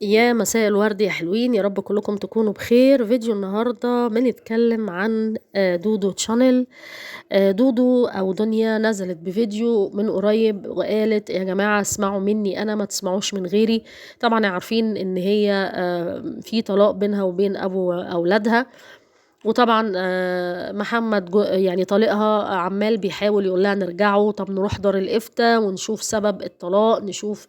يا مساء الورد يا حلوين، يا رب كلكم تكونوا بخير. فيديو النهاردة بنتكلم عن دودو تشانل. دودو أو دنيا نزلت بفيديو من قريب وقالت يا جماعة اسمعوا مني أنا، ما تسمعوش من غيري. طبعا عارفين إن هي في طلاق بينها وبين أبو أولادها، وطبعا محمد يعني طليقها عمال بيحاول يقول لها نرجعوا، طب نروح دار الإفتاء ونشوف سبب الطلاق، نشوف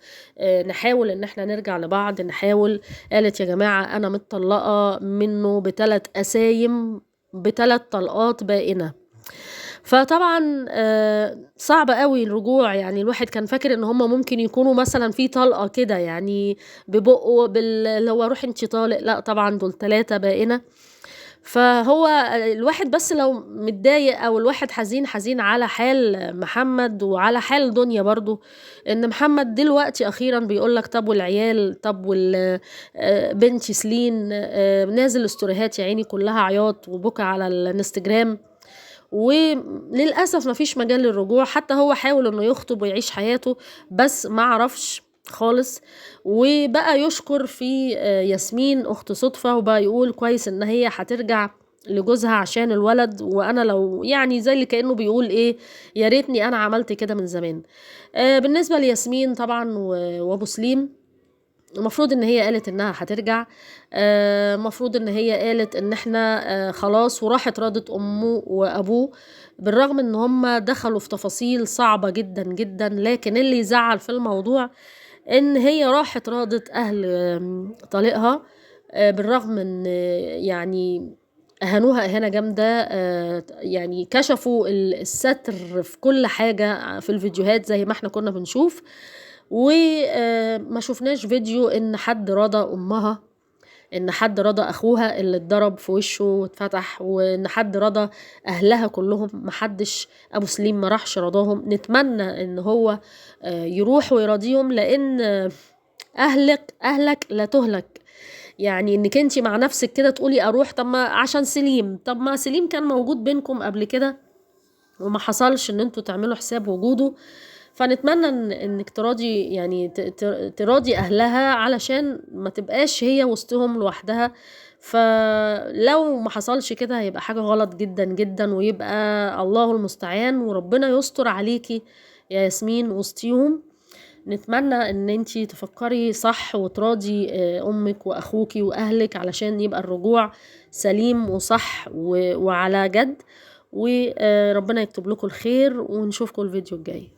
نحاول ان احنا نرجع لبعض، نحاول. قالت يا جماعة انا متطلقة منه ب3 قسايم، ب3 طلقات بائنة. فطبعا صعب قوي الرجوع. يعني الواحد كان فاكر ان هم ممكن يكونوا مثلا في طلقة كده، يعني ببقه اللي هو روح انت طالق، لا طبعا دول 3 بائنة. فهو الواحد بس لو متضايق او الواحد حزين على حال محمد وعلى حال دنيا برضو، ان محمد دلوقتي اخيرا بيقولك طب والعيال، طب بنتي سلين نازل استوريهات يا عيني كلها عياط وبكى على الانستجرام. وللأسف مفيش مجال للرجوع، حتى هو حاول انه يخطب ويعيش حياته بس ما عرفش خالص. وبقى يشكر في ياسمين اخت صدفة، وبقى يقول كويس ان هي هترجع لجوزها عشان الولد، وانا لو يعني زي اللي كأنه بيقول ايه، يا ريتني انا عملت كده من زمان. بالنسبة لياسمين طبعا وابو سليم، المفروض ان هي قالت انها هترجع. المفروض ان هي قالت ان احنا خلاص، وراحت راضت امه وابوه، بالرغم ان هم دخلوا في تفاصيل صعبة جدا جدا. لكن اللي يزعل في الموضوع ان هي راحت راضت اهل طليقها، بالرغم ان يعني اهانوها اهانة جامدة. يعني كشفوا الستر في كل حاجة في الفيديوهات زي ما احنا كنا بنشوف، وما شفناش فيديو ان حد رضى امها، ان حد رضى اخوها اللي اتضرب في وشه واتفتح، وان حد رضى اهلها كلهم. محدش، ابو سليم ما راحش رضاهم. نتمنى ان هو يروح ويراضيهم، لان اهلك لا تهلك. يعني انك انتي مع نفسك كده تقولي اروح، طب ما عشان سليم، طب ما سليم كان موجود بينكم قبل كده وما حصلش ان انتوا تعملوا حساب وجوده. فنتمنى انك تراضي، يعني تراضي اهلها علشان ما تبقاش هي وسطهم لوحدها. فلو ما حصلش كده هيبقى حاجة غلط جدا جدا، ويبقى الله المستعان وربنا يستر عليكي يا ياسمين وسطيهم. نتمنى ان انتي تفكري صح وتراضي امك واخوكي واهلك علشان يبقى الرجوع سليم وصح وعلى جد. وربنا يكتب لكم الخير، ونشوفكم الفيديو الجاي.